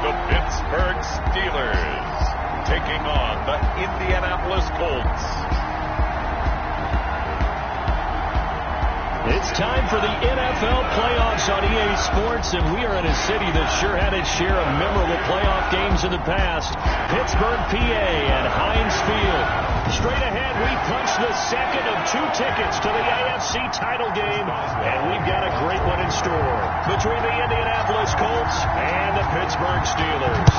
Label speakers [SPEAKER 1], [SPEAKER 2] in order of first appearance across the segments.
[SPEAKER 1] the Pittsburgh Steelers taking on the Indianapolis Colts.
[SPEAKER 2] It's time for the NFL playoffs on EA Sports, and we are in a city that sure had its share of memorable playoff games in the past. Pittsburgh, PA at Heinz Field. Straight ahead, we punch the second of 2 tickets to the AFC title game, and we've got a great one in store between the Indianapolis Colts and the Pittsburgh Steelers.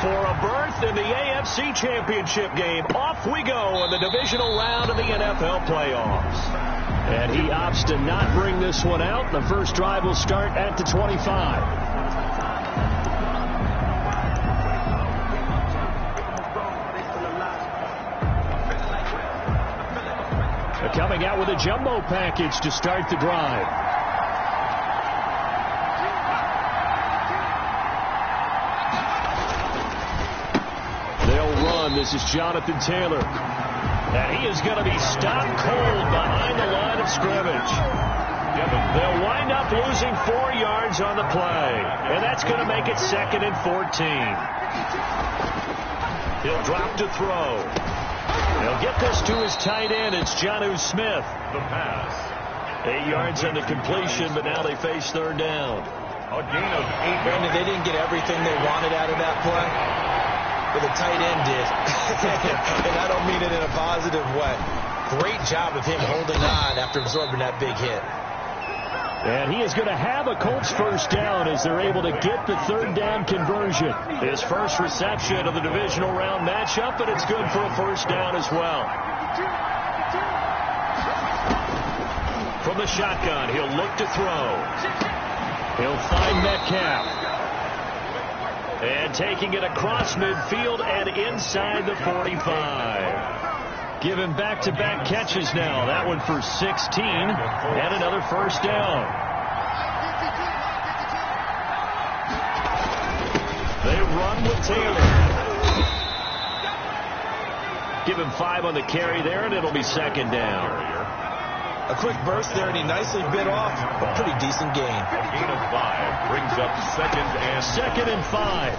[SPEAKER 2] For a berth in the AFC Championship game, off we go in the divisional round of the NFL playoffs. And he opts to not bring this one out. The first drive will start at the 25. Coming out with a jumbo package to start the drive. They'll run. This is Jonathan Taylor. And he is going to be stopped cold behind the line of scrimmage. They'll wind up losing 4 yards on the play. And that's going to make it 2nd and 14. He'll drop to throw. He'll get this to his tight end. It's Jonnu Smith.
[SPEAKER 1] The pass.
[SPEAKER 2] 8 yards on the completion, but now they face 3rd down.
[SPEAKER 1] A gain of 8.
[SPEAKER 3] Brandon, they didn't get everything they wanted out of that play, but the tight end did. And I don't mean it in a positive way. Great job of him holding on after absorbing that big hit.
[SPEAKER 2] And he is going to have a Colts first down as they're able to get the 3rd down conversion. His first reception of the divisional round matchup, but it's good for a first down as well. From the shotgun, he'll look to throw. He'll find Metcalf. And taking it across midfield and inside the 45. Give him back-to-back catches now. That one for 16 and another first down. They run with Taylor. Give him 5 on the carry there, and it'll be 2nd down.
[SPEAKER 3] A quick burst there, and he nicely bit off a pretty decent gain.
[SPEAKER 1] A gain of 5 brings up
[SPEAKER 2] 2nd and 5.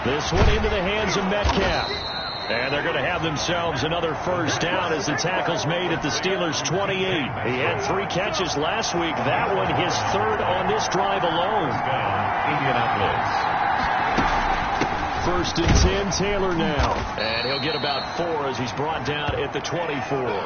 [SPEAKER 2] This one into the hands of Metcalf. And they're going to have themselves another first down as the tackle's made at the Steelers' 28. He had 3 catches last week. That one his 3rd on this drive alone.
[SPEAKER 1] Indianapolis.
[SPEAKER 2] 1st and 10, Taylor now. And he'll get about 4 as he's brought down at the 24.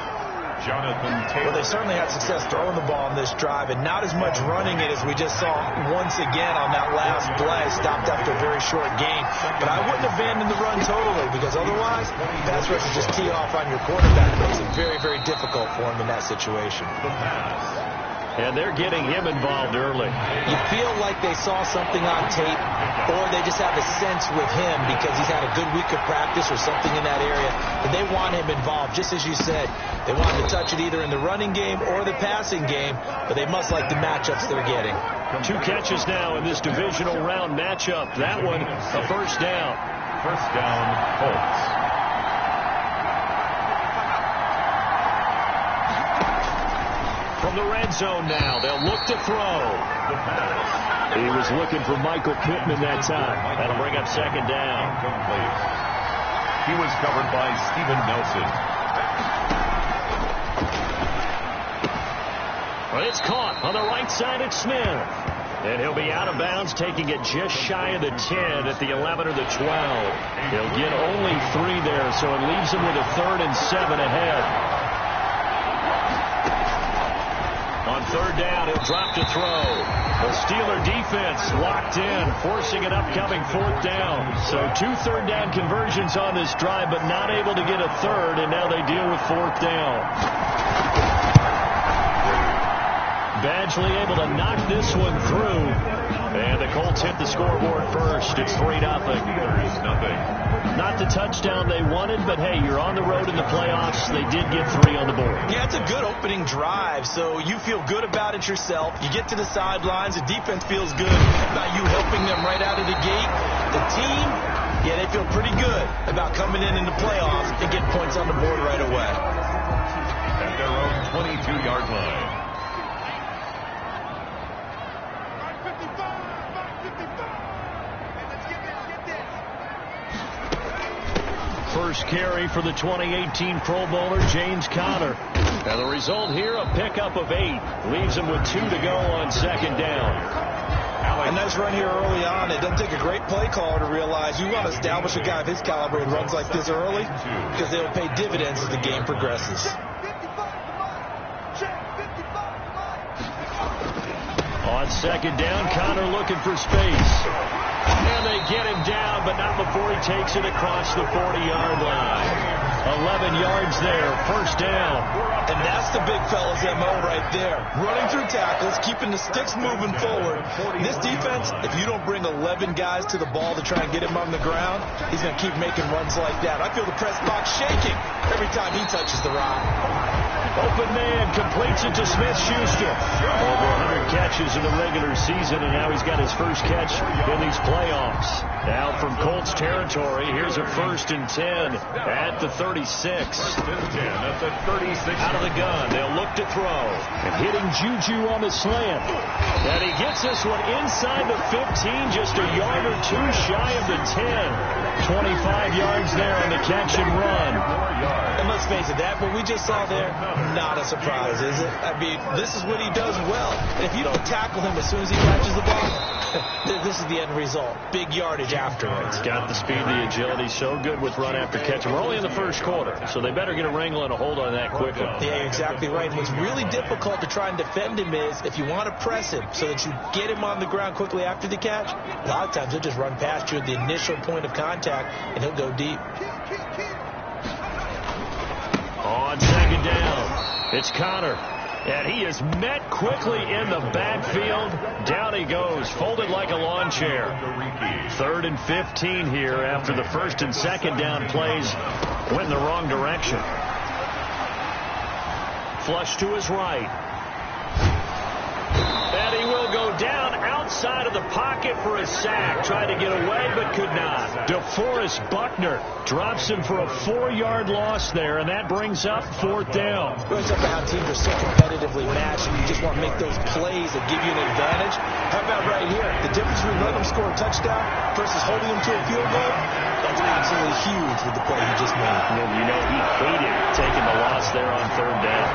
[SPEAKER 1] Jonathan Taylor.
[SPEAKER 3] Well, they certainly had success throwing the ball on this drive, and not as much running it as we just saw once again on that last play. Stopped after a very short gain. But I wouldn't abandon the run totally, because otherwise, pass rush will just tee off on your quarterback. It makes it very, very difficult for him in that situation.
[SPEAKER 1] The pass.
[SPEAKER 2] And they're getting him involved early.
[SPEAKER 3] You feel like they saw something on tape, or they just have a sense with him because he's had a good week of practice or something in that area, that they want him involved. Just as you said, they want him to touch it either in the running game or the passing game, but they must like the matchups they're getting.
[SPEAKER 2] 2 catches now in this divisional round matchup. That one, a first down.
[SPEAKER 1] First down, Colts.
[SPEAKER 2] From the red zone now, they'll look to throw. He was looking for Michael Pittman that time. That'll bring up 2nd down.
[SPEAKER 1] Incomplete. He was covered by Steven Nelson.
[SPEAKER 2] Well, it's caught on the right side at Smith. And he'll be out of bounds, taking it just shy of the 10 at the 11 or the 12. He'll get only 3 there, so it leaves him with a 3rd and 7 ahead. On 3rd down, he'll drop to throw. The Steeler defense locked in, forcing an upcoming 4th down. So 2 3rd down conversions on this drive, but not able to get a 3rd, and now they deal with 4th down. Badgley able to knock this one through. And the Colts hit the scoreboard first. It's 3-0.
[SPEAKER 1] Steelers, nothing.
[SPEAKER 2] Not the touchdown they wanted, but hey, you're on the road in the playoffs. They did get 3 on the board.
[SPEAKER 3] Yeah, it's a good opening drive, so you feel good about it yourself. You get to the sidelines, the defense feels good about you helping them right out of the gate. The team, yeah, they feel pretty good about coming in the playoffs and getting points on the board right away.
[SPEAKER 1] At their own 22-yard line.
[SPEAKER 2] first carry for the 2018 Pro Bowler James Conner. And the result here, a pickup of 8. Leaves him with 2 to go on second down.
[SPEAKER 3] A nice run here early on. It doesn't take a great play caller to realize you want to establish a guy of his caliber who runs like this early because they'll pay dividends as the game progresses.
[SPEAKER 2] On second down, Conner looking for space. And they get him down, but not before he takes it across the 40-yard line. 11 yards there, first down.
[SPEAKER 3] And that's the big fella's MO right there. Running through tackles, keeping the sticks moving forward. This defense, if you don't bring 11 guys to the ball to try and get him on the ground, he's going to keep making runs like that. I feel the press box shaking every time he touches the rock.
[SPEAKER 2] Open man completes it to Smith-Schuster. Over 100 catches in the regular season, and now he's got his first catch in these playoffs. Now from Colts territory, here's a 1st and 10 at the 36.
[SPEAKER 1] At the 36.
[SPEAKER 2] Out of the gun, they'll look to throw. And hitting Juju on the slant. And he gets this one inside the 15, just a yard or 2 shy of the 10. 25 yards there on the catch and run.
[SPEAKER 3] And let's face it, that what we just saw there, not a surprise, is it? I mean, this is what he does well. And if you don't tackle him as soon as he catches the ball, this is the end result. Big yardage afterwards.
[SPEAKER 2] Got the speed, the agility, so good with run after catch. And we're only in the first quarter, so they better get a wrangle and a hold on that quickly.
[SPEAKER 3] Yeah, you're exactly right. And what's really difficult to try and defend him is if you want to press him so that you get him on the ground quickly after the catch, a lot of times he'll just run past you at the initial point of contact, and he'll go deep.
[SPEAKER 2] On second down, it's Conner. And he is met quickly in the backfield. Down he goes, folded like a lawn chair. 3rd and 15 here after the 1st and 2nd down plays went in the wrong direction. Flush to his right. And he will go down outside of the pocket for a sack. Tried to get away, but could not. DeForest Buckner drops him for a 4-yard loss there, and that brings up 4th down.
[SPEAKER 3] Really something how teams are so competitively matched, and you just want to make those plays that give you an advantage. How about right here? The difference between letting them score a touchdown versus holding them to a field goal, that's absolutely huge with the play he just made.
[SPEAKER 2] And you know he hated taking the loss there on 3rd down.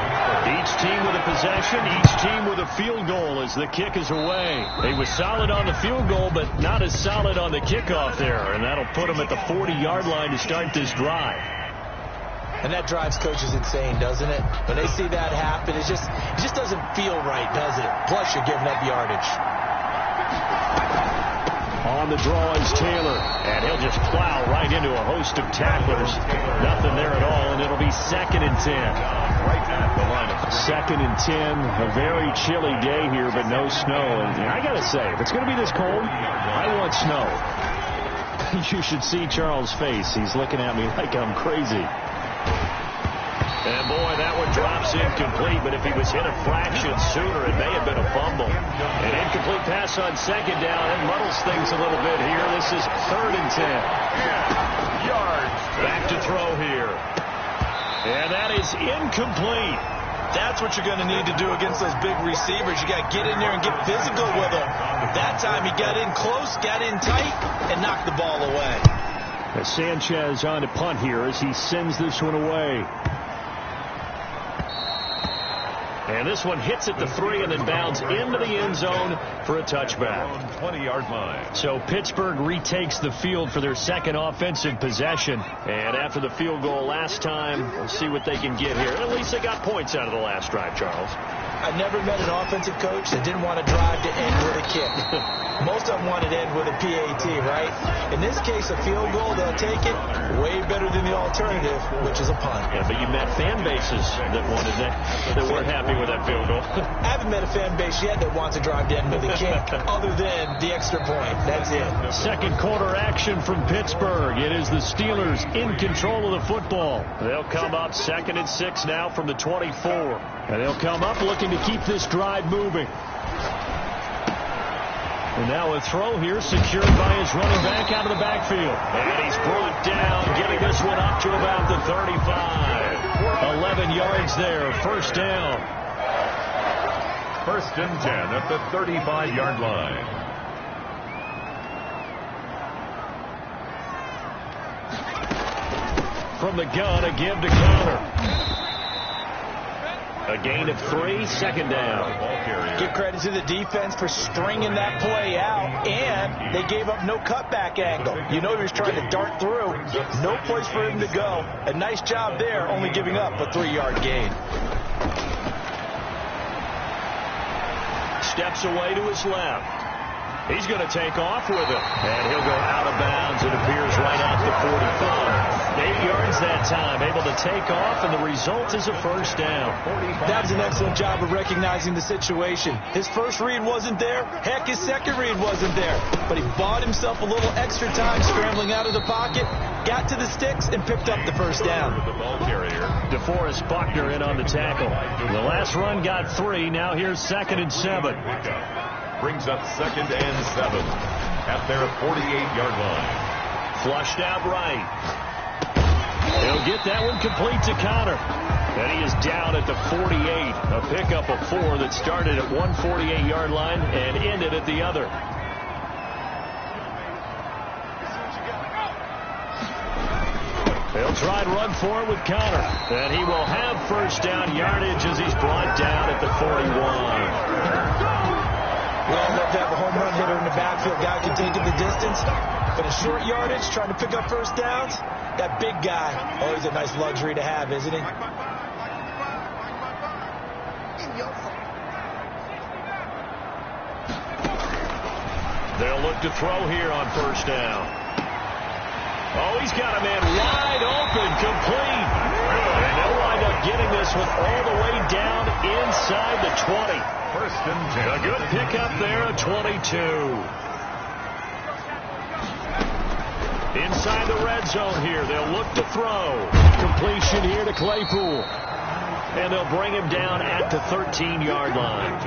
[SPEAKER 2] Each team with a possession, each team with a field goal as the kick is away. He was solid on the field goal, but not as solid on the kickoff there, and that'll put him at the 40-yard line to start this drive.
[SPEAKER 3] And that drives coaches insane, doesn't it? When they see that happen, it just doesn't feel right, does it? Plus, you're giving up yardage.
[SPEAKER 2] On the draw is Taylor, and he'll just plow right into a host of tacklers. Nothing there at all, and it'll be 2nd and 10.
[SPEAKER 1] Right at the line of
[SPEAKER 2] 2nd and 10, a very chilly day here, but no snow. And I got to say, if it's going to be this cold, I want snow. You should see Charles' face. He's looking at me like I'm crazy. And boy, that one drops incomplete, but if he was hit a fraction sooner, it may have been a fumble. An incomplete pass on second down. It muddles things a little bit here. This is 3rd and 10.
[SPEAKER 1] yards.
[SPEAKER 2] Back to throw here. And that is incomplete.
[SPEAKER 3] That's what you're going to need to do against those big receivers. You got to get in there and get physical with them. That time he got in close, got in tight, and knocked the ball away.
[SPEAKER 2] Sanchez on to punt here as he sends this one away. And this one hits at the 3 and then bounds into the end zone for a touchback.
[SPEAKER 1] 20-yard line.
[SPEAKER 2] So Pittsburgh retakes the field for their second offensive possession. And after the field goal last time, we'll see what they can get here. At least they got points out of the last drive, Charles.
[SPEAKER 3] I never met an offensive coach that didn't want to drive to end with a kick. Most of them wanted to end with a PAT, right? In this case, a field goal, they'll take it way better than the alternative, which is a punt.
[SPEAKER 2] Yeah, but you met fan bases that wanted that weren't happy with that field goal.
[SPEAKER 3] I haven't met a fan base yet that wants to drive to end with a kick, other than the extra point. That's it.
[SPEAKER 2] Second quarter action from Pittsburgh. It is the Steelers in control of the football. They'll come up 2nd and 6 now from the 24. And they'll come up looking to keep this drive moving. And now a throw here secured by his running back out of the backfield. And he's brought down, getting this one up to about the 35. 11 yards there, first down.
[SPEAKER 1] 1st and 10 at the 35-yard line.
[SPEAKER 2] from the gun, a give to counter. A gain of 3, second down.
[SPEAKER 3] Give credit to the defense for stringing that play out, and they gave up no cutback angle. You know he was trying to dart through. No place for him to go. A nice job there, only giving up a 3-yard gain.
[SPEAKER 2] Steps away to his left. He's going to take off with it. And he'll go out of bounds. It appears right at the 45. 8 yards that time. Able to take off, and the result is a first down.
[SPEAKER 3] That was an excellent job of recognizing the situation. His first read wasn't there. Heck, his second read wasn't there. But he bought himself a little extra time scrambling out of the pocket, got to the sticks, and picked up the first down.
[SPEAKER 2] DeForest Buckner in on the tackle. The last run got 3. Now here's 2nd and 7.
[SPEAKER 1] Brings up 2nd and 7 at their 48-yard line.
[SPEAKER 2] Flushed out right. He'll get that one complete to Connor. And he is down at the 48. A pickup of 4 that started at one 48-yard line and ended at the other. He'll try and run for it with Connor. And he will have first down yardage as he's brought down at the 41.
[SPEAKER 3] We all love to have a home run hitter in the backfield. Guy can take it the distance. But a short yardage, trying to pick up first downs, that big guy, always a nice luxury to have, isn't he?
[SPEAKER 2] They'll look to throw here on first down. Oh, he's got a man wide open, complete. And they'll wind up getting this one all the way down inside the 20.
[SPEAKER 1] First and 10.
[SPEAKER 2] A good pickup there at 22. Inside the red zone here. They'll look to throw. Completion here to Claypool. And they'll bring him down at the 13-yard line.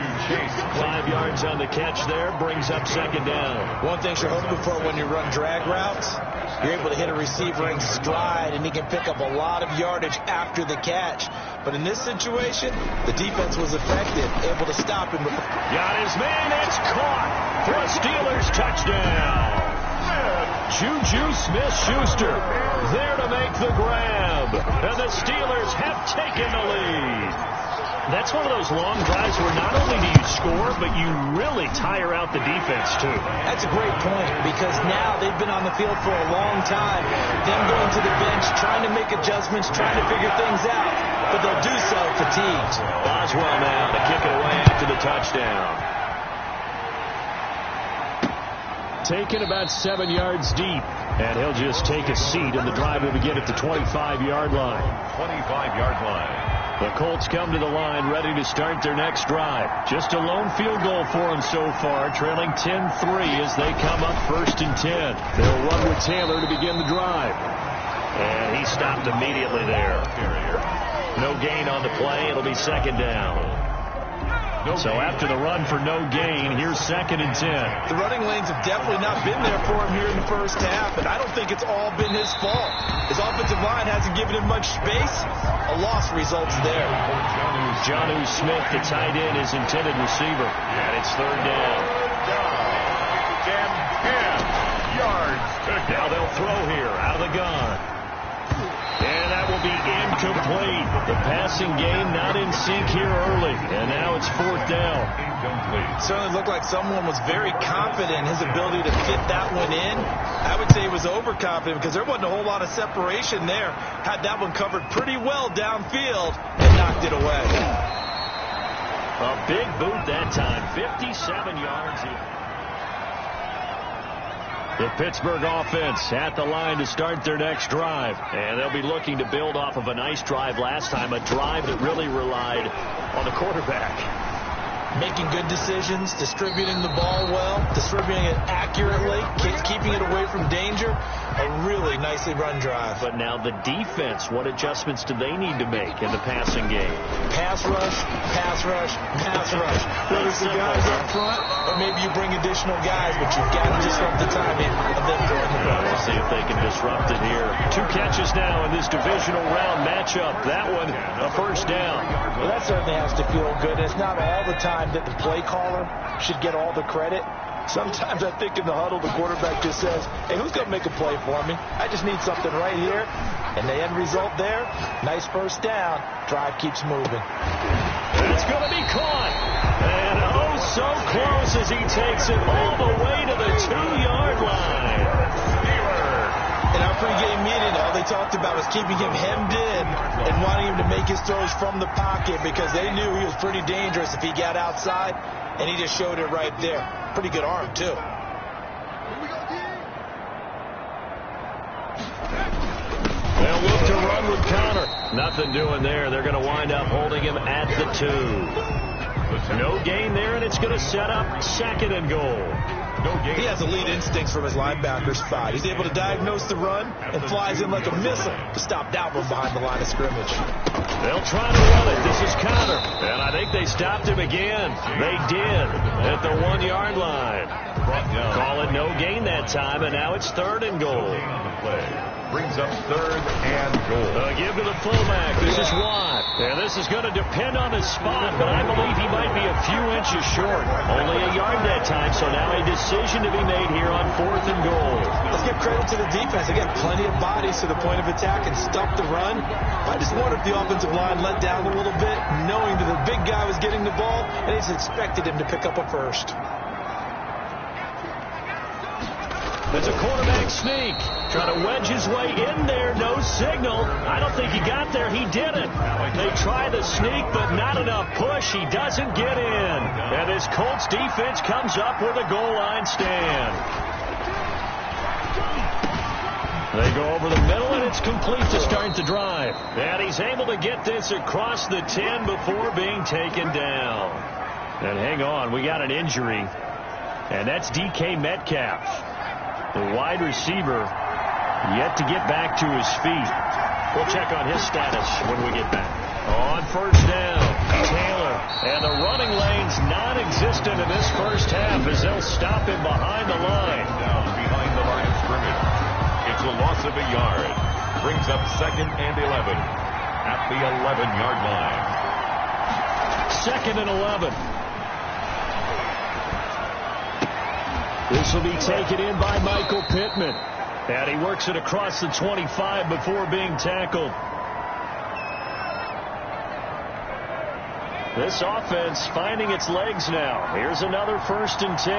[SPEAKER 2] 5 yards on the catch there. Brings up 2nd down.
[SPEAKER 3] One thing you're hoping for when you run drag routes, you're able to hit a receiver in stride, and he can pick up a lot of yardage after the catch. But in this situation, the defense was effective, able to stop him.
[SPEAKER 2] Got his man. It's caught for a Steelers touchdown. Juju Smith-Schuster there to make the grab. And the Steelers have taken the lead. That's one of those long drives where not only do you score, but you really tire out the defense, too.
[SPEAKER 3] That's a great point, because now they've been on the field for a long time. Them going to the bench, trying to make adjustments, trying to figure things out. But they'll do so fatigued.
[SPEAKER 2] Boswell now to kick it away after the touchdown. Taken about 7 yards deep. And he'll just take a seat, and the drive will begin at the 25-yard line.
[SPEAKER 1] 25-yard line.
[SPEAKER 2] The Colts come to the line ready to start their next drive. Just a lone field goal for them so far, trailing 10-3 as they come up 1st and 10. They'll run with Taylor to begin the drive. And he stopped immediately there. No gain on the play. It'll be 2nd down. So after the run for no gain, here's 2nd and 10.
[SPEAKER 3] The running lanes have definitely not been there for him here in the first half, and I don't think it's all been his fault. His offensive line hasn't given him much space. A loss results there.
[SPEAKER 2] Jonnu Smith, the tight end, is intended receiver. And it's 3rd down.
[SPEAKER 1] 10 yards.
[SPEAKER 2] Now they'll throw here out of the gun. And that will be incomplete. The passing game not in sync here early. And now it's 4th down.
[SPEAKER 3] Incomplete. Certainly looked like someone was very confident in his ability to fit that one in. I would say he was overconfident because there wasn't a whole lot of separation there. Had that one covered pretty well downfield and knocked it away.
[SPEAKER 2] A big boot that time. 57 yards here. The Pittsburgh offense at the line to start their next drive. And they'll be looking to build off of a nice drive last time, a drive that really relied on the quarterback.
[SPEAKER 3] Making good decisions, distributing the ball well, distributing it accurately, keeping it away from danger. A really nicely run drive.
[SPEAKER 2] But now the defense, what adjustments do they need to make in the passing game?
[SPEAKER 3] Pass rush, pass rush, pass rush. Whether it's the guys up front or maybe you bring additional guys, but you've got to disrupt the timing of them throwing the ball.
[SPEAKER 2] We'll see if they can disrupt it here. 2 catches now in this divisional round matchup. That one, a first down.
[SPEAKER 3] Well, that certainly has to feel good. It's not all the time that the play caller should get all the credit. Sometimes I think in the huddle, the quarterback just says, hey, who's going to make a play for me? I just need something right here. And the end result there, nice first down. Drive keeps moving.
[SPEAKER 2] It's going to be caught. And oh, so close as he takes it all the way to the 2-yard line.
[SPEAKER 3] In our pregame meeting, all they talked about was keeping him hemmed in and wanting him to make his throws from the pocket because they knew he was pretty dangerous if he got outside, and he just showed it right there. Pretty good arm, too.
[SPEAKER 2] They'll look to run with Connor. Nothing doing there. They're going to wind up holding him at the 2. No gain there, and it's going to set up second and goal.
[SPEAKER 3] He has elite instincts from his linebacker spot. He's able to diagnose the run and flies in like a missile to stop that one behind the line of scrimmage.
[SPEAKER 2] They'll try to run it. This is Connor. And I think they stopped him again. They did at the 1-yard line. Call it no gain that time, and now it's third and goal.
[SPEAKER 1] Brings up third and goal.
[SPEAKER 2] Give to the fullback. This is Watt. And this is going to depend on his spot, but I believe he might be a few inches short. Only a yard that time, so now a decision to be made here on fourth and goal.
[SPEAKER 3] Let's give credit to the defense. They got plenty of bodies to the point of attack and stuffed the run. I just wonder if the offensive line let down a little bit, knowing that the big guy was getting the ball, and they just expected him to pick up a first.
[SPEAKER 2] It's a quarterback sneak. Trying to wedge his way in there. No signal. I don't think he got there. He didn't. They try the sneak, but not enough push. He doesn't get in. And his Colts defense comes up with a goal line stand. They go over the middle, and it's complete to start the drive. And he's able to get this across the 10 before being taken down. And hang on, we got an injury. And that's DK Metcalf. The wide receiver yet to get back to his feet. We'll check on his status when we get back. On first down, Taylor. And the running lane's non-existent in this first half as they'll stop him behind the line.
[SPEAKER 1] Down behind the line of scrimmage. It's a loss of a yard. Brings up second and 11 at the 11-yard line.
[SPEAKER 2] Second and 11. This will be taken in by Michael Pittman. And he works it across the 25 before being tackled. This offense finding its legs now. Here's another first and 10.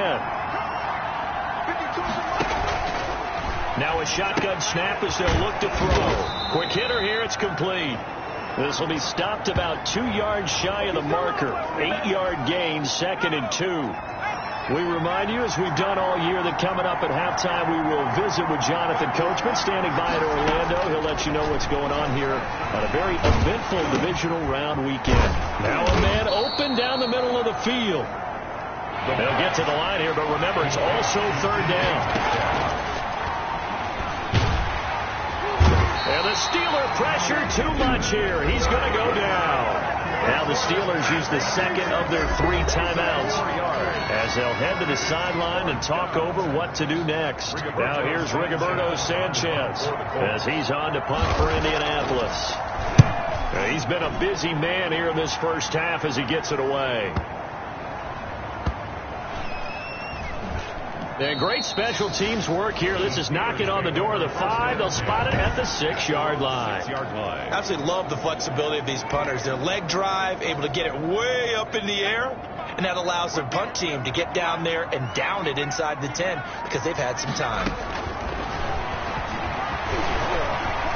[SPEAKER 2] Now a shotgun snap as they'll look to throw. Quick hitter here. It's complete. This will be stopped about 2 yards shy of the marker. 8-yard gain, second and 2. We remind you, as we've done all year, that coming up at halftime, we will visit with Jonathan Coachman, standing by in Orlando. He'll let you know what's going on here on a very eventful divisional round weekend. Now a man open down the middle of the field. They'll get to the line here, but remember, it's also third down. And the Steeler pressure too much here. He's going to go down. Now the Steelers use the second of their 3 timeouts as they'll head to the sideline and talk over what to do next. Now here's Rigoberto Sanchez as he's on to punt for Indianapolis. He's been a busy man here in this first half as he gets it away. And great special teams work here. This is knocking on the door of the 5. They'll spot it at the 6-yard line.
[SPEAKER 3] Absolutely love the flexibility of these punters. Their leg drive, able to get it way up in the air, and that allows their punt team to get down there and down it inside the 10 because they've had some time.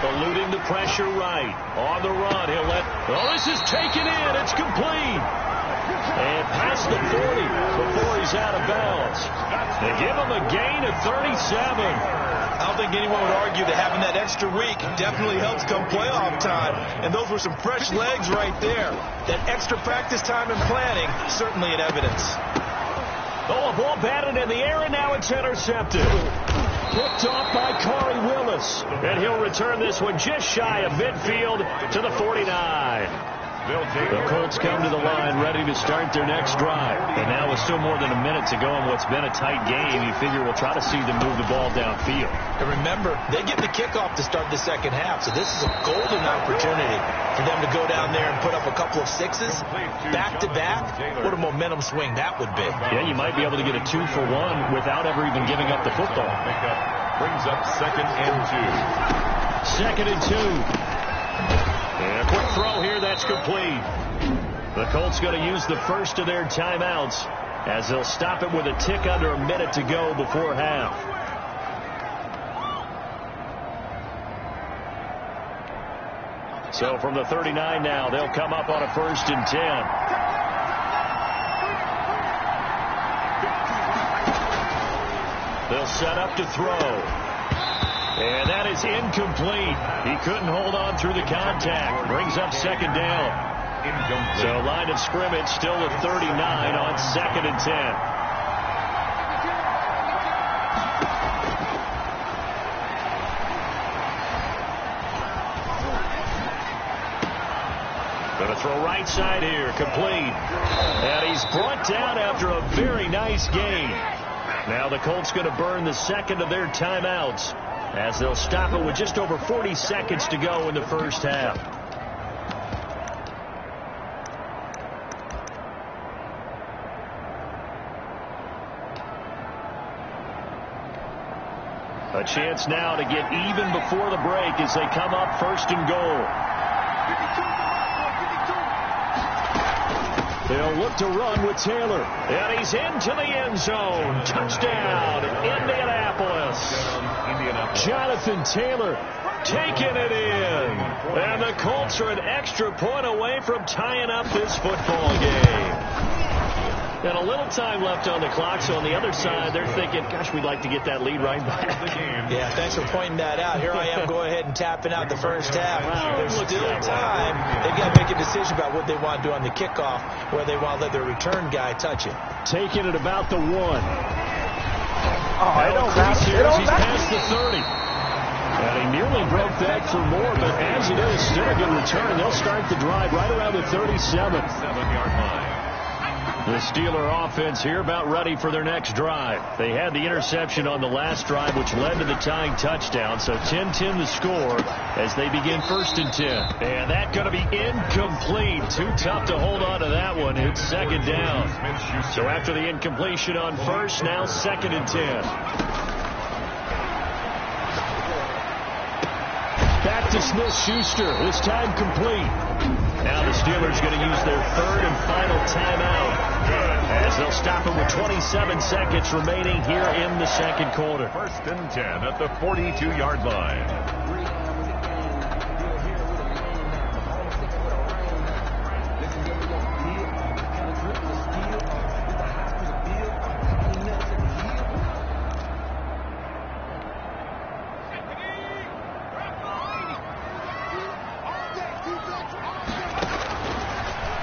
[SPEAKER 2] Eluding the pressure right. On the run, he'll let... Oh, this is taken in. It's complete. And past the 40 before he's out of bounds. They give him a gain of 37.
[SPEAKER 3] I don't think anyone would argue that having that extra week definitely helps come playoff time. And those were some fresh legs right there. That extra practice time and planning, certainly in evidence.
[SPEAKER 2] Oh, a ball batted in the air, and now it's intercepted. Picked off by Corey Willis. And he'll return this one just shy of midfield to the 49. The Colts come to the line ready to start their next drive. And now with still more than a minute to go in what's been a tight game, you figure we'll try to see them move the ball downfield.
[SPEAKER 3] And remember, they get the kickoff to start the second half, so this is a golden opportunity for them to go down there and put up a couple of 6s back-to-back. What a momentum swing that would be.
[SPEAKER 2] Yeah, you might be able to get a 2-for-1 without ever even giving up the football.
[SPEAKER 1] Brings up second and 2.
[SPEAKER 2] 2nd and 2. And a quick throw here. That's complete. The Colts going to use the first of their timeouts as they'll stop it with a tick under a minute to go before half. So from the 39 now, they'll come up on a 1st and 10. They'll set up to throw. And that is incomplete. He couldn't hold on through the contact. Brings up 2nd down. So line of scrimmage still at 39 on 2nd and 10. Going to throw right side here, complete. And he's brought down after a very nice gain. Now the Colts going to burn the 2nd of their timeouts as they'll stop it with just over 40 seconds to go in the first half. A chance now to get even before the break as they come up 1st and goal. They'll look to run with Taylor. And he's into the end zone. Touchdown, Indianapolis. Jonathan Taylor taking it in. And the Colts are an extra point away from tying up this football game. And a little time left on the clock, so on the other side, they're thinking, gosh, we'd like to get that lead right back.
[SPEAKER 3] Yeah, thanks for pointing that out. Here I am, go ahead and tapping out the first half. There's still time. They've got to make a decision about what they want to do on the kickoff, where they want to let their return guy touch it.
[SPEAKER 2] Taking it about the 1.
[SPEAKER 4] Oh, I don't
[SPEAKER 2] He's past the 30. And he nearly broke that for more, but as it is, still a good return. They'll start the drive right around the 37-yard line. The Steeler offense here about ready for their next drive. They had the interception on the last drive, which led to the tying touchdown. So 10-10 the score as they begin 1st and 10. And that's going to be incomplete. Too tough to hold on to that one. It's 2nd down. So after the incompletion on 1st, now 2nd and 10. Back to Smith-Schuster. This time complete. Now the Steelers going to use their 3rd and final timeout as they'll stop it with 27 seconds remaining here in the 2nd quarter.
[SPEAKER 1] 1st and 10 at the 42-yard line.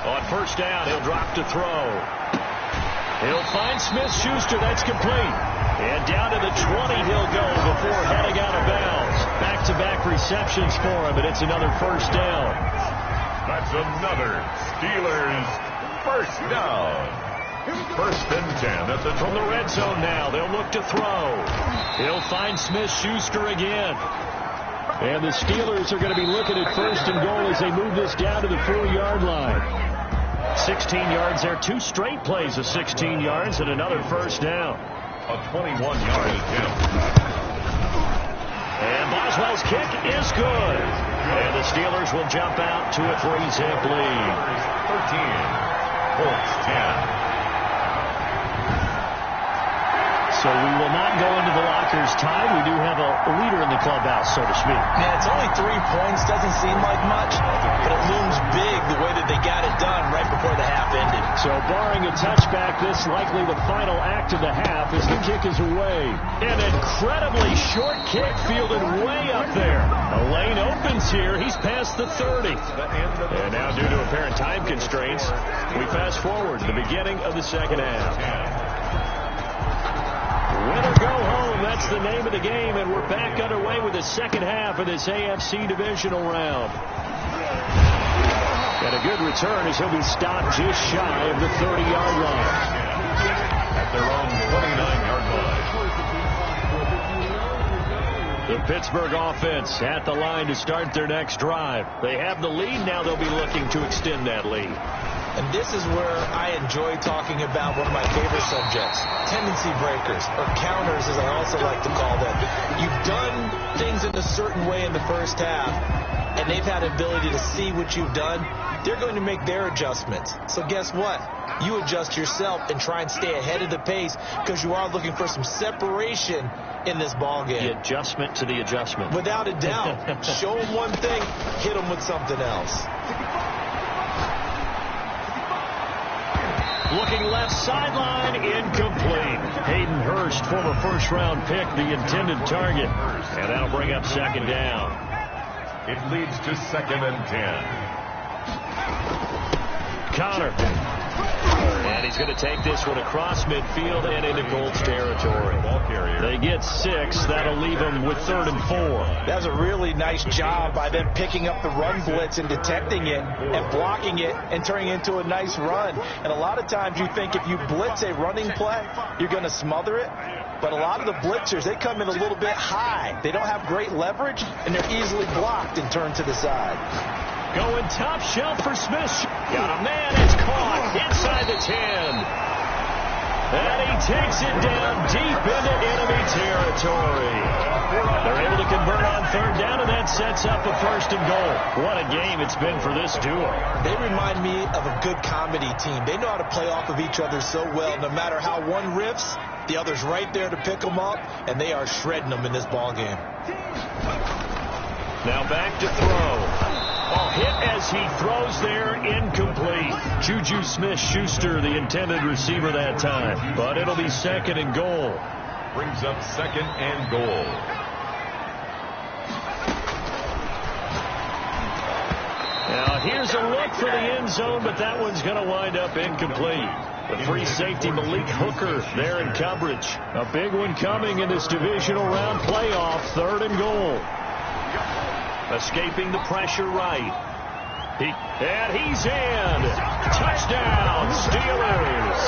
[SPEAKER 2] On 1st down, he'll drop to throw. He'll find Smith-Schuster. That's complete. And down to the 20 he'll go before heading out of bounds. Back-to-back receptions for him, and it's another 1st down.
[SPEAKER 1] That's another Steelers 1st down. 1st and 10 at the
[SPEAKER 2] from the red zone now. They'll look to throw. He'll find Smith-Schuster again. And the Steelers are going to be looking at 1st and goal as they move this down to the 4-yard line. 16 yards there. 2 straight plays of 16 yards and another 1st down.
[SPEAKER 1] A 21-yard attempt.
[SPEAKER 2] And Boswell's kick is good. And the Steelers will jump out to a 3-zip lead.
[SPEAKER 1] 13. Colts 10.
[SPEAKER 2] So we will not go into the lockers tied. We do have a leader in the clubhouse, so to speak.
[SPEAKER 3] Yeah, it's only 3 points. Doesn't seem like much, but it looms big the way that they got it done right before the half ended.
[SPEAKER 2] So barring a touchback, this likely the final act of the half as the kick is away. An incredibly short kick fielded way up there. A lane opens here. He's past the 30. And now due to apparent time constraints, we fast forward to the beginning of the 2nd half. Win or go home, that's the name of the game, and we're back underway with the 2nd half of this AFC divisional round. And a good return as he'll be stopped just shy of the 30-yard line.
[SPEAKER 1] At their own 29-yard line.
[SPEAKER 2] The Pittsburgh offense at the line to start their next drive. They have the lead, now they'll be looking to extend that lead.
[SPEAKER 3] And this is where I enjoy talking about one of my favorite subjects, tendency breakers, or counters as I also like to call them. You've done things in a certain way in the first half, and they've had the ability to see what you've done. They're going to make their adjustments. So guess what? You adjust yourself and try and stay ahead of the pace because you are looking for some separation in this ball game.
[SPEAKER 2] The adjustment to the adjustment.
[SPEAKER 3] Without a doubt. Show them one thing, hit them with something else.
[SPEAKER 2] Looking left sideline, incomplete. Hayden Hurst, former first-round pick, the intended target. And that'll bring up second down.
[SPEAKER 1] It leads to 2nd and 10.
[SPEAKER 2] Connor. And he's going to take this one across midfield and into Colts territory. They get 6. That'll leave them with 3rd and 4.
[SPEAKER 3] That's a really nice job by them picking up the run blitz and detecting it and blocking it and turning it into a nice run. And a lot of times you think if you blitz a running play, you're going to smother it. But a lot of the blitzers, they come in a little bit high. They don't have great leverage, and they're easily blocked and turned to the side.
[SPEAKER 2] Going top shelf for Smith. Got a man. It's caught inside the 10. And he takes it down deep into enemy territory. They're able to convert on 3rd down, and that sets up a 1st and goal. What a game it's been for this duo.
[SPEAKER 3] They remind me of a good comedy team. They know how to play off of each other so well. No matter how one riffs, the other's right there to pick them up, and they are shredding them in this ball game.
[SPEAKER 2] Now back to throw. Oh, hit as he throws there, incomplete. Juju Smith-Schuster, the intended receiver that time. But it'll be 2nd and goal.
[SPEAKER 1] Brings up 2nd and goal.
[SPEAKER 2] Now here's a look for the end zone, but that one's going to wind up incomplete. The free safety Malik Hooker there in coverage. A big one coming in this divisional round playoff, 3rd and goal. Escaping the pressure right. And he's in. Touchdown, Steelers.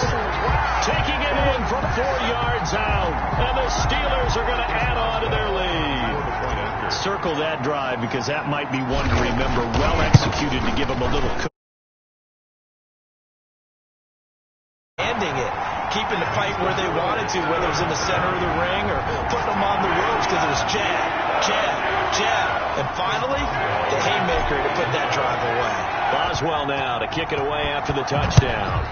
[SPEAKER 2] Taking it in from 4 yards out. And the Steelers are going to add on to their lead. Circle that drive because that might be one to remember. Well executed to give them a little
[SPEAKER 3] Ending it. Keeping the fight where they wanted to, whether it was in the center of the ring or putting them on the ropes because it was jab, jab, jab. And finally, the haymaker to put that drive away.
[SPEAKER 2] Boswell now to kick it away after the touchdown.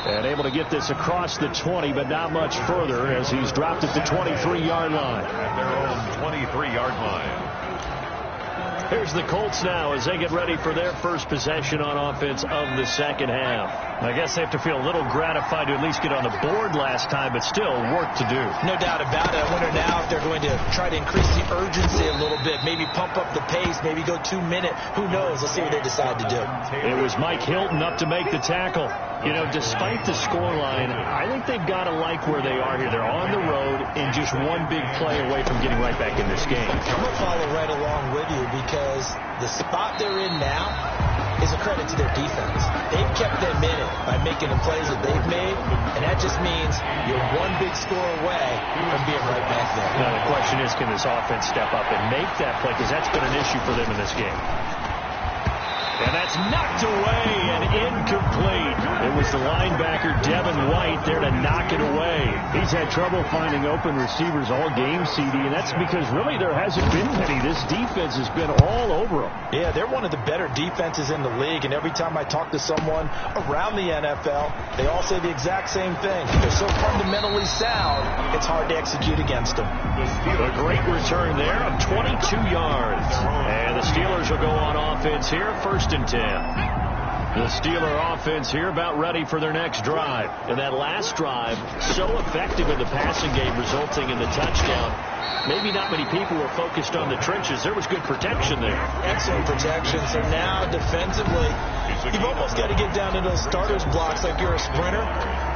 [SPEAKER 2] And able to get this across the 20, but not much further as he's dropped at the 23-yard line.
[SPEAKER 1] At their own 23-yard line.
[SPEAKER 2] Here's the Colts now as they get ready for their first possession on offense of the second half. I guess they have to feel a little gratified to at least get on the board last time, but still work to do.
[SPEAKER 3] No doubt about it. I wonder now if they're going to try to increase the urgency a little bit, maybe pump up the pace, maybe go 2-minute. Who knows? Let's see what they decide to do.
[SPEAKER 2] It was Mike Hilton up to make the tackle. You know, despite the scoreline, I think they've got to like where they are here. They're on the road and just one big play away from getting right back in this game.
[SPEAKER 3] I'm going to follow right along with you because the spot they're in now is a credit to their defense. They've kept them in it by making the plays that they've made, and that just means you're one big score away from being right back there.
[SPEAKER 2] Now, the question is, can this offense step up and make that play? Because that's been an issue for them in this game. And that's knocked away and incomplete. It was the linebacker, Devin White, there to knock it away. He's had trouble finding open receivers all game, CD, and that's because really there hasn't been many. This defense has been all over them.
[SPEAKER 3] Yeah, they're one of the better defenses in the league, and every time I talk to someone around the NFL, they all say the exact same thing. They're so fundamentally sound, it's hard to execute against them.
[SPEAKER 2] A great return there of 22 yards. And the Steelers will go on offense here, 1st and 10. The Steeler offense here about ready for their next drive. And that last drive, so effective in the passing game, resulting in the touchdown. Maybe not many people were focused on the trenches. There was good protection there.
[SPEAKER 3] Excellent protection. So now defensively, you've almost got to get down to those starters blocks like you're a sprinter.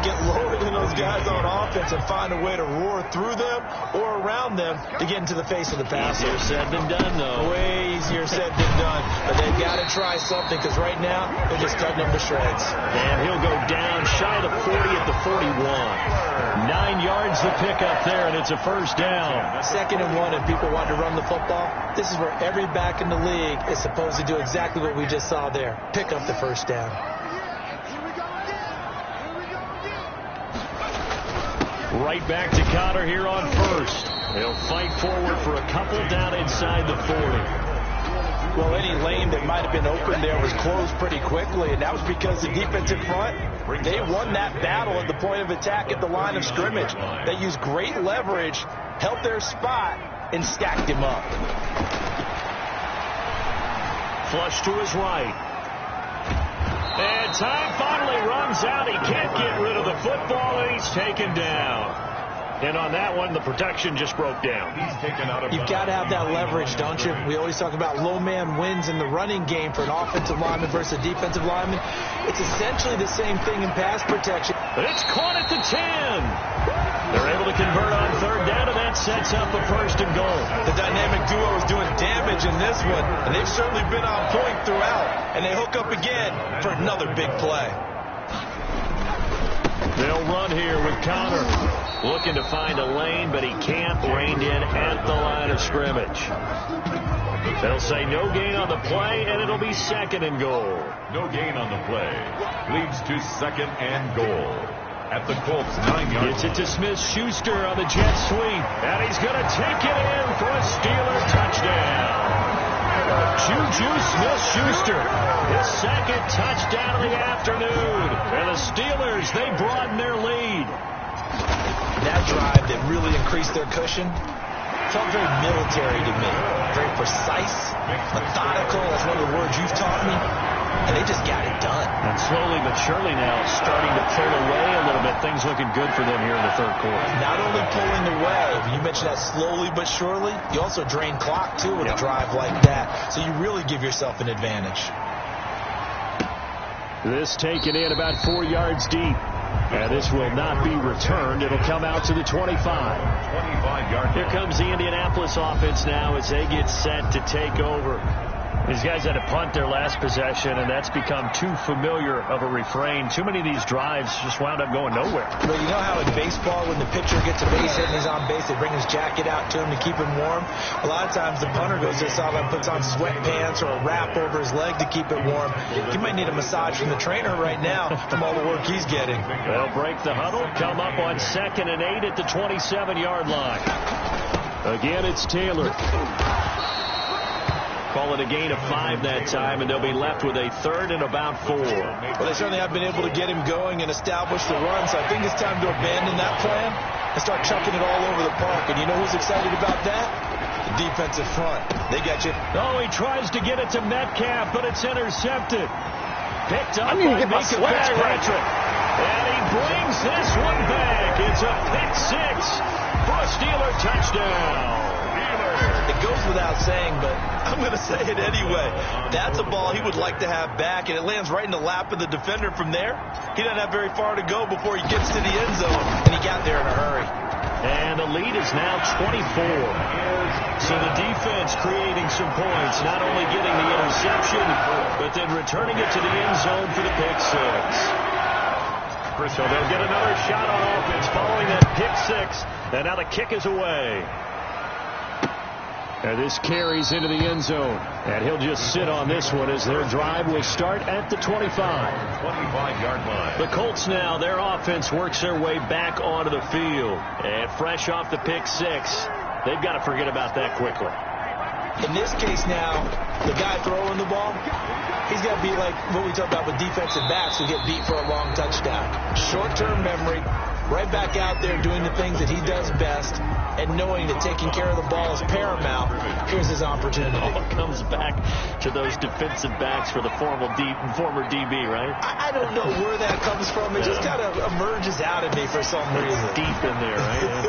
[SPEAKER 3] Get lower than those guys on offense and find a way to roar through them or around them to get into the face of the passer.
[SPEAKER 2] Easier said than done, though.
[SPEAKER 3] Way easier said than done. But they've got to try something because right now they're just cutting them to shreds.
[SPEAKER 2] And he'll go down shy of the 40 at the 41. 9 yards to pick up there, and it's a 1st down.
[SPEAKER 3] 2nd and 1 and people want to run the football, this is where every back in the league is supposed to do exactly what we just saw there. Pick up the first down.
[SPEAKER 2] Right back to Connor here on first. They'll fight forward for a couple down inside the 40.
[SPEAKER 3] Well, any lane that might have been open there was closed pretty quickly, and that was because the defensive front, they won that battle at the point of attack at the line of scrimmage. They used great leverage, held their spot, and stacked him up.
[SPEAKER 2] Flush to his right. And time finally runs out. He can't get rid of the football, and he's taken down. And on that one, the protection just broke down.
[SPEAKER 1] He's taken out of
[SPEAKER 3] You've got to have that leverage, don't you? We always talk about low man wins in the running game for an offensive lineman versus a defensive lineman. It's essentially the same thing in pass protection.
[SPEAKER 2] It's caught at the 10. They're able to convert on 3rd down, and that sets up a 1st and goal.
[SPEAKER 3] The dynamic duo is doing damage in this one, and they've certainly been on point throughout. And they hook up again for another big play.
[SPEAKER 2] They'll run here with Connor. Looking to find a lane, but he can't. Reined in at the line of scrimmage. They'll say no gain on the play, and it'll be 2nd and goal.
[SPEAKER 1] No gain on the play. Leads to 2nd and goal. At the Colts 9-yard
[SPEAKER 2] Gets it to Smith-Schuster on the jet sweep. And he's going to take it in for a Steelers touchdown. Juju Smith-Schuster, his 2nd touchdown of the afternoon. And the Steelers, they broaden their lead.
[SPEAKER 3] That drive that really increased their cushion felt very military to me. Very precise, methodical. That's one of the words you've taught me. And they just got it done.
[SPEAKER 2] And slowly but surely now starting to pull away a little bit. Things looking good for them here in the 3rd quarter.
[SPEAKER 3] Not only pulling away, you mentioned that slowly but surely, you also drain clock too with a drive like that. So you really give yourself an advantage.
[SPEAKER 2] This taken in about 4 yards deep. And this will not be returned. It'll come out to the 25.
[SPEAKER 1] 25-yard.
[SPEAKER 2] Here comes the Indianapolis offense now as they get set to take over. These guys had to punt their last possession, and that's become too familiar of a refrain. Too many of these drives just wound up going nowhere.
[SPEAKER 3] Well, you know how in baseball, when the pitcher gets a base hit and he's on base, they bring his jacket out to him to keep him warm? A lot of times the punter goes to the sideline, puts on sweatpants or a wrap over his leg to keep it warm. He might need a massage from the trainer right now from all the work he's getting.
[SPEAKER 2] They'll break the huddle, come up on 2nd and 8 at the 27-yard line. Again, it's Taylor. Call it a gain of 5 that time, and they'll be left with a 3rd and about 4.
[SPEAKER 3] Well, they certainly have been able to get him going and establish the run, so I think it's time to abandon that plan and start chucking it all over the park. And you know who's excited about that? The defensive front. They got you.
[SPEAKER 2] Oh, he tries to get it to Metcalf, but it's intercepted. Picked up by Mika Fitzpatrick. And he brings this one back. It's a pick 6 for a Steeler touchdown.
[SPEAKER 3] It goes without saying, but I'm going to say it anyway. That's a ball he would like to have back, and it lands right in the lap of the defender from there. He doesn't have very far to go before he gets to the end zone, and he got there in a hurry.
[SPEAKER 2] And the lead is now 24. So the defense creating some points, not only getting the interception, but then returning it to the end zone for the pick 6. So they'll get another shot on offense following that pick 6, and now the kick is away. And this carries into the end zone. And he'll just sit on this one as their drive will start at the 25.
[SPEAKER 1] 25-yard line.
[SPEAKER 2] The Colts now, their offense works their way back onto the field. And fresh off the pick 6, they've got to forget about that quickly.
[SPEAKER 3] In this case now, the guy throwing the ball, he's got to be like what we talk about with defensive backs who get beat for a long touchdown. Short-term memory, right back out there doing the things that he does best, and knowing that taking care of the ball is paramount. Here's his opportunity.
[SPEAKER 2] It all comes back to those defensive backs for the former DB, right?
[SPEAKER 3] I don't know where that comes from. It just kind of emerges out of me for some reason.
[SPEAKER 2] Deep in there, right?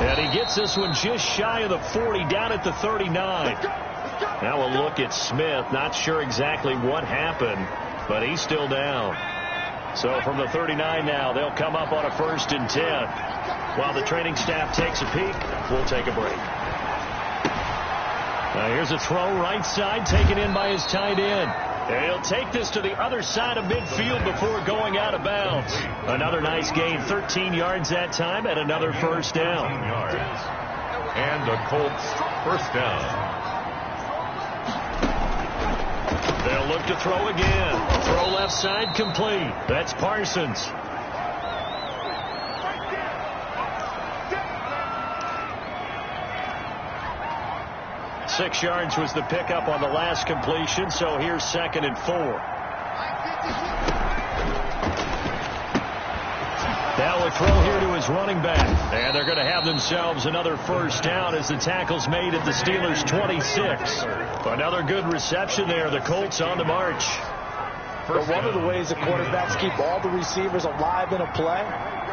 [SPEAKER 2] And he gets this one just shy of the 40, down at the 39. Now a look at Smith. Not sure exactly what happened, but he's still down. So from the 39 now, they'll come up on a 1st and 10. While the training staff takes a peek, we'll take a break. Now here's a throw right side, taken in by his tight end. And he'll take this to the other side of midfield before going out of bounds. Another nice gain, 13 yards that time, and another 1st down.
[SPEAKER 1] And a Colts first down.
[SPEAKER 2] They'll look to throw again. Throw left side complete. That's Parsons. Six yards was the pickup on the last completion, so here's 2nd and 4. Now a throw here to his running back. And they're going to have themselves another first down as the tackle's made at the Steelers' 26. Another good reception there. The Colts on the march.
[SPEAKER 3] But one of the ways the quarterbacks keep all the receivers alive in a play,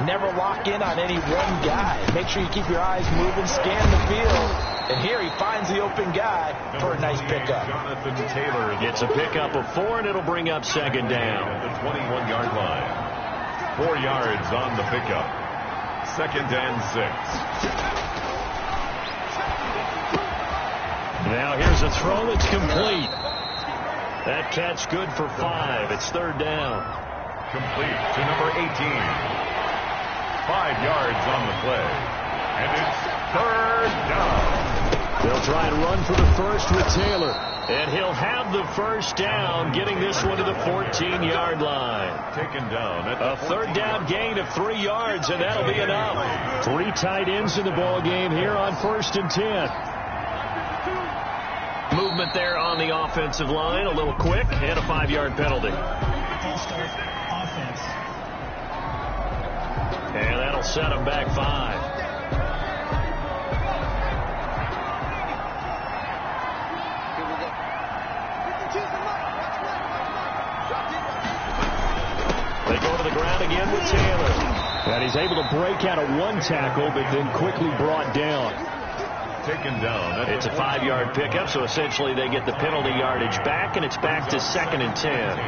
[SPEAKER 3] never lock in on any one guy. Make sure you keep your eyes moving, scan the field. And here he finds the open guy for a nice pickup.
[SPEAKER 1] Jonathan Taylor
[SPEAKER 2] gets a pickup of 4, and it'll bring up 2nd down.
[SPEAKER 1] At the 21-yard line. 4 yards on the pickup. 2nd and 6.
[SPEAKER 2] Now here's a throw that's complete. That catch good for 5. It's 3rd down.
[SPEAKER 1] Complete to number 18. 5 yards on the play. And it's 3rd down.
[SPEAKER 2] They'll try and run for the first with Taylor. And he'll have the first down, getting this one to the 14-yard line.
[SPEAKER 1] Taken down.
[SPEAKER 2] A 3rd down gain of 3 yards, and that'll be enough. 3 tight ends in the ball game here on 1st and 10. Movement there on the offensive line, a little quick, and a 5-yard penalty. And that'll set them back 5. They go to the ground again with Taylor. And he's able to break out of 1 tackle, but then quickly brought down.
[SPEAKER 1] Taken down.
[SPEAKER 2] It's a 5-yard pickup, so essentially they get the penalty yardage back, and it's back to 2nd and 10.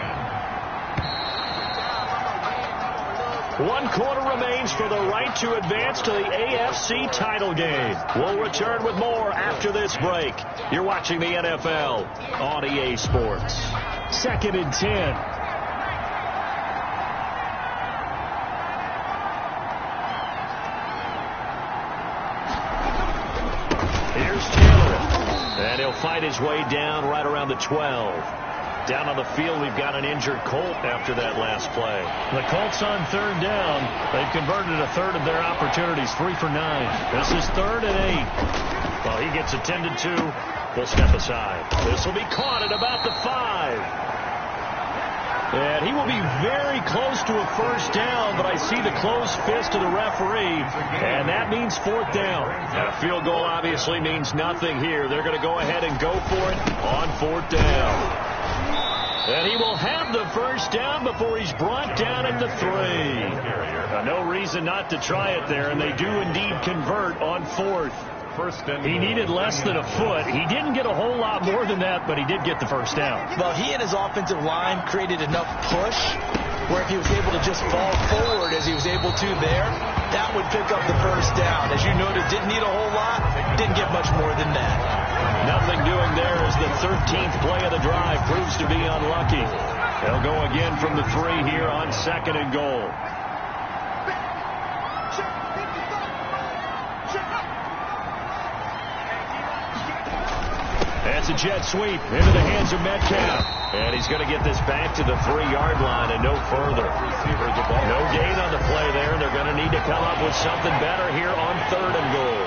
[SPEAKER 2] 1 quarter remains for the right to advance to the AFC title game. We'll return with more after this break. You're watching the NFL on EA Sports. 2nd and 10. And he'll fight his way down right around the 12. Down on the field, we've got an injured Colt after that last play. The Colts on 3rd down. They've converted a 1/3 of their opportunities, 3 for 9. This is 3rd and 8. Well, he gets attended to. We'll step aside. This will be caught at about the 5. And he will be very close to a first down, but I see the closed fist of the referee, and that means 4th down. And a field goal obviously means nothing here. They're going to go ahead and go for it on 4th down. And he will have the first down before he's brought down at the 3. No reason not to try it there, and they do indeed convert on 4th. He needed less than a foot. He didn't get a whole lot more than that, but he did get the first down.
[SPEAKER 3] Well, he and his offensive line created enough push where if he was able to just fall forward as he was able to there, that would pick up the first down. As you noted, didn't need a whole lot, didn't get much more than that.
[SPEAKER 2] Nothing doing there as the 13th play of the drive proves to be unlucky. They'll go again from the 3 here on 2nd and goal. That's a jet sweep into the hands of Metcalf. And he's going to get this back to the 3-yard line and no further. No gain on the play there. They're going to need to come up with something better here on 3rd and goal.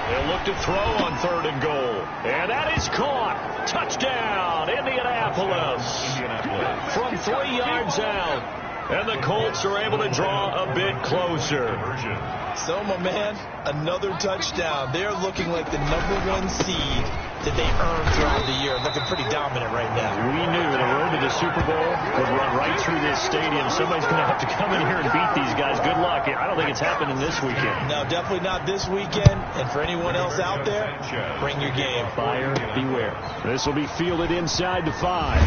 [SPEAKER 2] They'll look to throw on 3rd and goal. And that is caught. Touchdown, Indianapolis. From 3 yards out. And the Colts are able to draw a bit closer.
[SPEAKER 3] So, my man, another touchdown. They're looking like the #1 seed that they earned throughout the year. Looking pretty dominant right now.
[SPEAKER 2] We knew the road to the Super Bowl would run right through this stadium. Somebody's going to have to come in here and beat these guys. Good luck. I don't think it's happening this weekend.
[SPEAKER 3] No, definitely not this weekend. And for anyone else out there, bring your game.
[SPEAKER 2] Buyer beware. This will be fielded inside the 5.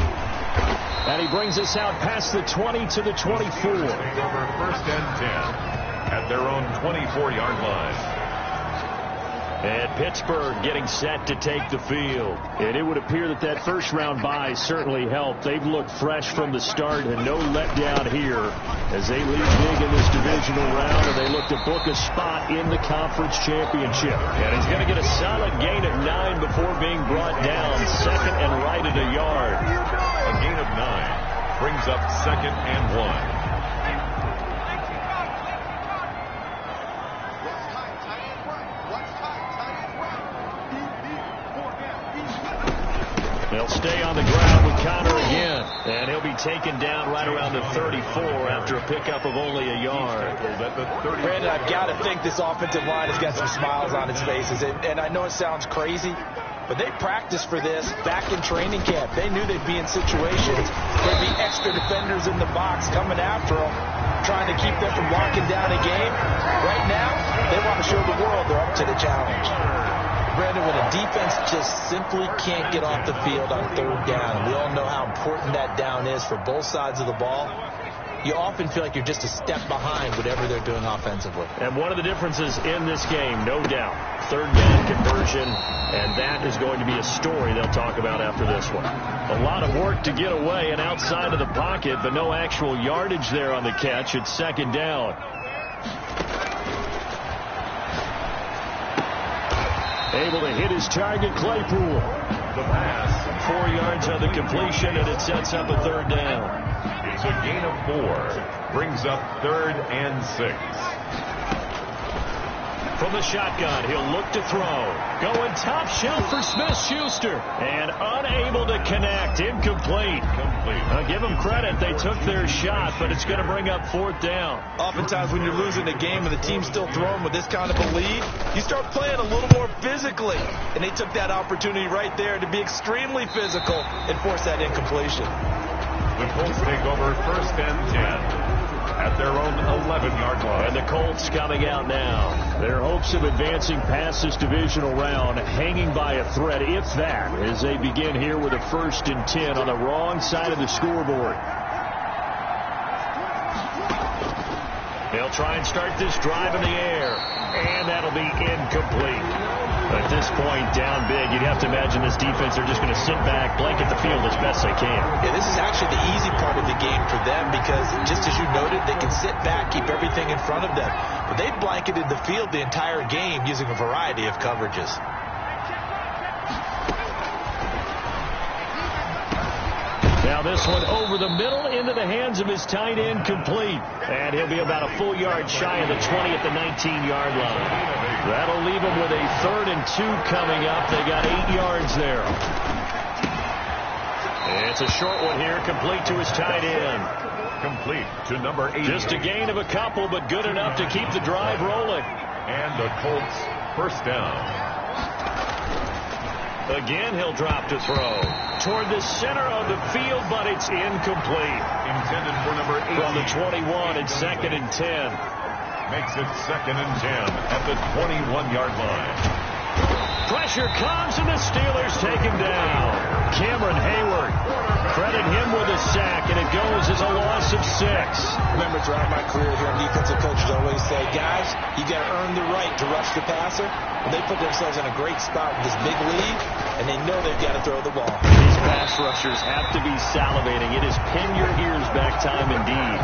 [SPEAKER 2] And he brings us out past the 20 to the 24.
[SPEAKER 1] Over 1st and 10 at their own 24-yard line.
[SPEAKER 2] And Pittsburgh getting set to take the field. And it would appear that that first-round bye certainly helped. They've looked fresh from the start and no letdown here as they lead big in this divisional round, and they look to book a spot in the conference championship. And he's going to get a solid gain of 9 before being brought down, second and right at a yard.
[SPEAKER 1] A gain of 9 brings up second and 1.
[SPEAKER 2] They'll stay on the ground with Connor again, and he'll be taken down right around the 34 after a pickup of only a yard.
[SPEAKER 3] Brandon, I've got to think this offensive line has got some smiles on its faces, and I know it sounds crazy, but they practiced for this back in training camp. They knew they'd be in situations where there'd be extra defenders in the box coming after them, trying to keep them from locking down a game. Right now, they want to show the world they're up to the challenge. Brandon, when a defense just simply can't get off the field on third down, we all know how important that down is for both sides of the ball, you often feel like you're just a step behind whatever they're doing offensively.
[SPEAKER 2] And one of the differences in this game, no doubt, third down conversion, and that is going to be a story they'll talk about after this one. A lot of work to get away and outside of the pocket, but no actual yardage there on the catch. It's second down. Able to hit his target, Claypool.
[SPEAKER 1] The pass.
[SPEAKER 2] 4 yards on the completion, and it sets up a third down.
[SPEAKER 1] It's a gain of 4. Brings up third and 6.
[SPEAKER 2] From the shotgun, he'll look to throw. Going top shelf for Smith-Schuster. And unable to connect. Incomplete. I'll give them credit. They took their shot, but it's going to bring up fourth down.
[SPEAKER 3] Oftentimes when you're losing a game and the team's still throwing with this kind of a lead, you start playing a little more physically. And they took that opportunity right there to be extremely physical and force that incompletion.
[SPEAKER 1] The Colts take over first and 10. At their own 11-yard line.
[SPEAKER 2] And the Colts coming out now. Their hopes of advancing past this divisional round hanging by a thread, if that, as they begin here with a first and 10 on the wrong side of the scoreboard. They'll try and start this drive in the air, and that'll be incomplete. At this point, down big, you'd have to imagine this defense are just going to sit back, blanket the field as best they can.
[SPEAKER 3] Yeah, this is actually the easy part of the game for them because, just as you noted, they can sit back, keep everything in front of them. But they've blanketed the field the entire game using a variety of coverages.
[SPEAKER 2] Now this one over the middle into the hands of his tight end, complete. And he'll be about a full yard shy of the 20 at the 19-yard line. That'll leave him with a 3rd and 2 coming up. They got 8 yards there. It's a short one here, complete to his tight end.
[SPEAKER 1] Complete to number 8.
[SPEAKER 2] Just a gain of a couple, but good enough to keep the drive rolling.
[SPEAKER 1] And the Colts first down.
[SPEAKER 2] Again, he'll drop to throw. Toward the center of the field, but it's incomplete.
[SPEAKER 1] Intended for number 8.
[SPEAKER 2] From the 21, it's 2nd and 10.
[SPEAKER 1] Makes it 2nd and 10 at the 21-yard line.
[SPEAKER 2] Pressure comes, and the Steelers take him down. Cameron Hayward, credit him with a sack, and it goes as a loss of 6.
[SPEAKER 3] Remember, throughout my career here, defensive coaches always say, guys, you got to earn the right to rush the passer. And they put themselves in a great spot with this big lead, and they know they've got to throw the ball.
[SPEAKER 2] These pass rushers have to be salivating. It is pin your ears back time indeed.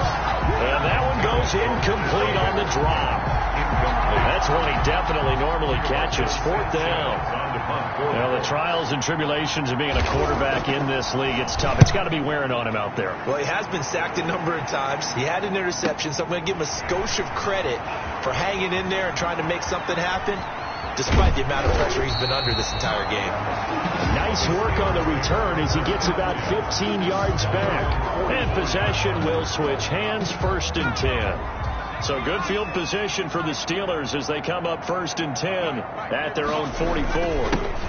[SPEAKER 2] And that one goes incomplete on the drop. That's one he definitely normally catches. 4th down. Now, the trials and tribulations of being a quarterback in this league, it's tough. It's got to be wearing on him out there.
[SPEAKER 3] Well, he has been sacked a number of times. He had an interception, so I'm going to give him a skosh of credit for hanging in there and trying to make something happen, despite the amount of pressure he's been under this entire game.
[SPEAKER 2] Nice work on the return as he gets about 15 yards back. And possession will switch hands, 1st and 10. So good field position for the Steelers as they come up 1st and 10 at their own 44.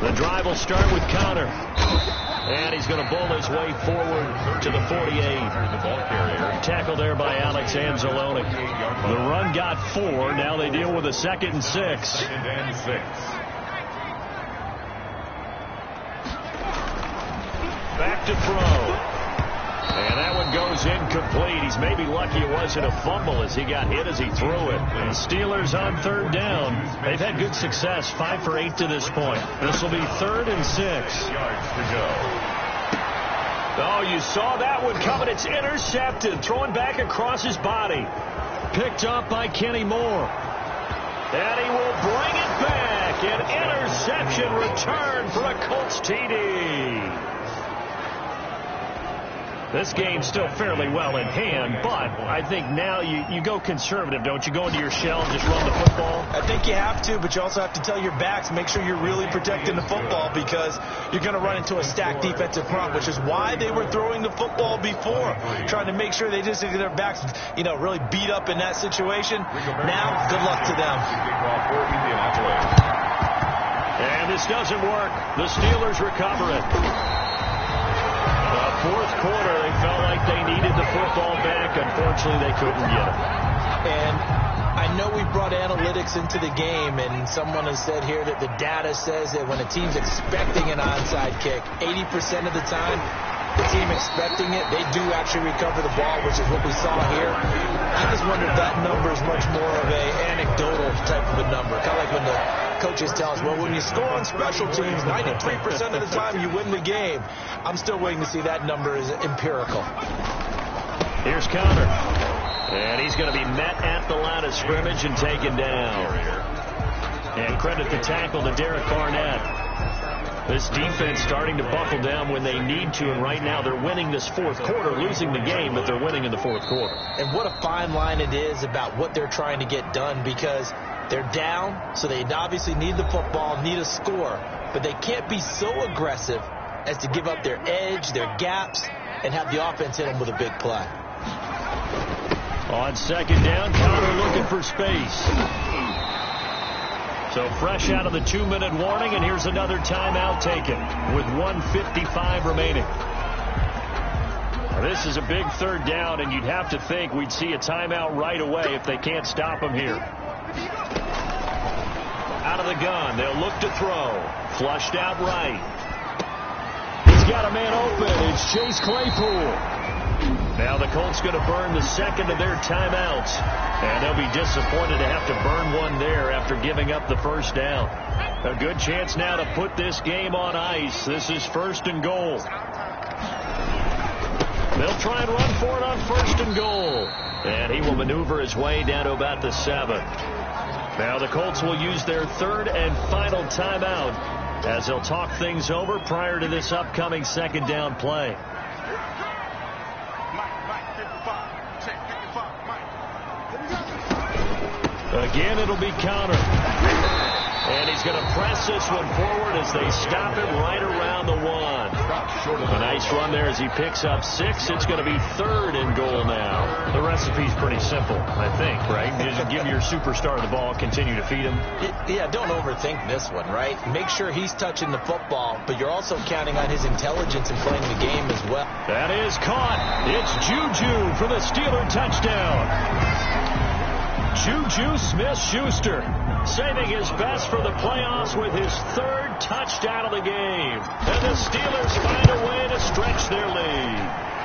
[SPEAKER 2] The drive will start with Connor. And he's going to bowl his way forward to the 48.
[SPEAKER 1] The ball carrier.
[SPEAKER 2] Tackled there by Alex Anzalone. The run got 4. Now they deal with a 2nd and 6.
[SPEAKER 1] 2nd and 6.
[SPEAKER 2] Back to throw. And that one goes goes incomplete. He's maybe lucky it wasn't a fumble as he got hit as he threw it. And Steelers on third down. They've had good success, 5 for 8 to this point. This will be 3rd and 6.
[SPEAKER 1] Yards to go.
[SPEAKER 2] Oh, you saw that one coming. It's intercepted. Throwing back across his body. Picked up by Kenny Moore. And he will bring it back. An interception return for a Colts TD. This game's still fairly well in hand, but I think now you go conservative, don't you? Go into your shell and just run the football?
[SPEAKER 3] I think you have to, but you also have to tell your backs, make sure you're really protecting the football because you're going to run into a stacked defensive front, which is why they were throwing the football before, trying to make sure they just get their backs, really beat up in that situation. Now, good luck to them.
[SPEAKER 2] And this doesn't work. The Steelers recover it. Fourth quarter, they felt like they needed the football back. Unfortunately, they couldn't get it.
[SPEAKER 3] And I know we brought analytics into the game, and someone has said here that the data says that when a team's expecting an onside kick, 80% of the time, the team expecting it, they do actually recover the ball, which is what we saw here. I just wonder if that number is much more of an anecdotal type of a number. Kind of like when the coaches tell us, well, when you score on special teams, 93% of the time you win the game. I'm still waiting to see that number is empirical.
[SPEAKER 2] Here's Connor. And he's going to be met at the line of scrimmage and taken down. And credit the tackle to Derek Barnett. This defense starting to buckle down when they need to, and right now they're winning this fourth quarter, losing the game, but they're winning in the fourth quarter.
[SPEAKER 3] And what a fine line it is about what they're trying to get done because they're down, so they obviously need the football, need a score, but they can't be so aggressive as to give up their edge, their gaps, and have the offense hit them with a big play.
[SPEAKER 2] On second down, Connor looking for space. So fresh out of the 2-minute warning, and here's another timeout taken with 1:55 remaining. Now, this is a big third down, and you'd have to think we'd see a timeout right away if they can't stop him here. Out of the gun, they'll look to throw. Flushed out right. He's got a man open. It's Chase Claypool. Now the Colts going to burn the second of their timeouts. And they'll be disappointed to have to burn one there after giving up the first down. A good chance now to put this game on ice. This is 1st and goal. They'll try and run for it on 1st and goal. And he will maneuver his way down to about the 7. Now the Colts will use their 3rd and final timeout as they'll talk things over prior to this upcoming 2nd down play. Again, it'll be Connor. And he's going to press this one forward as they stop him right around the 1. A nice run there as he picks up 6. It's going to be 3rd and goal now. The recipe's pretty simple, I think, right? You just give your superstar the ball, continue to feed him.
[SPEAKER 3] Yeah, don't overthink this one, right? Make sure he's touching the football, but you're also counting on his intelligence in playing the game as well.
[SPEAKER 2] That is caught. It's Juju for the Steeler touchdown. Juju Smith-Schuster saving his best for the playoffs with his 3rd touchdown of the game. And the Steelers find a way to stretch their lead.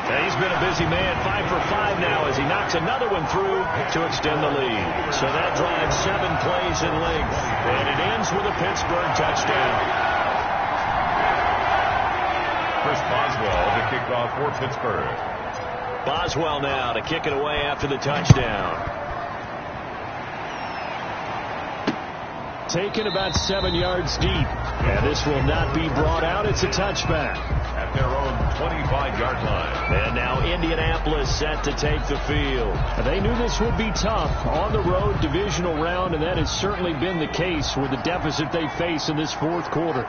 [SPEAKER 2] And he's been a busy man, 5 for 5 now as he knocks another one through to extend the lead. So that drives 7 plays in length. And it ends with a Pittsburgh touchdown.
[SPEAKER 1] Chris Boswell to kick off for Pittsburgh.
[SPEAKER 2] Boswell now to kick it away after the touchdown. Taken about 7 yards deep. And this will not be brought out. It's a touchback.
[SPEAKER 1] At their own 25-yard line.
[SPEAKER 2] And now Indianapolis set to take the field. They knew this would be tough. On the road, divisional round, and that has certainly been the case with the deficit they face in this fourth quarter.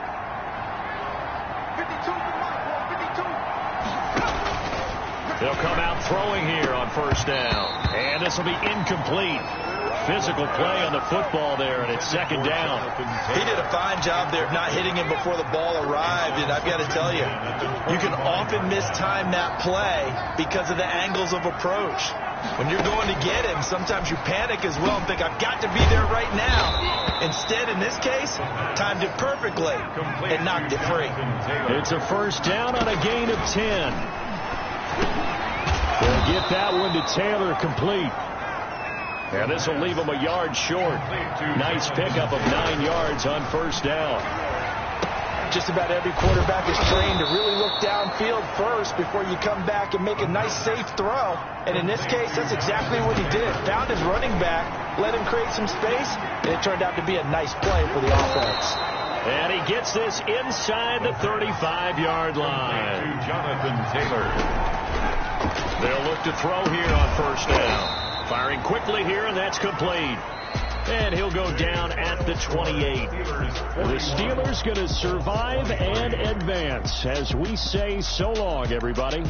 [SPEAKER 2] They'll come out throwing here on 1st down. And this will be incomplete. Physical play on the football there, and it's 2nd down.
[SPEAKER 3] He did a fine job there of not hitting him before the ball arrived, and I've got to tell you, you can often mistime that play because of the angles of approach. When you're going to get him, sometimes you panic as well and think, I've got to be there right now. Instead, in this case, timed it perfectly and knocked it free.
[SPEAKER 2] It's a 1st down on a gain of 10. They'll get that one to Taylor complete. And this will leave him a yard short. Nice pickup of 9 yards on first down.
[SPEAKER 3] Just about every quarterback is trained to really look downfield first before you come back and make a nice, safe throw. And in this case, that's exactly what he did. Found his running back, let him create some space, and it turned out to be a nice play for the offense.
[SPEAKER 2] And he gets this inside the 35-yard line.
[SPEAKER 1] Jonathan Taylor.
[SPEAKER 2] They'll look to throw here on first down. Firing quickly here, and that's complete. And he'll go down at the 28. The Steelers going to survive and advance as we say so long, everybody.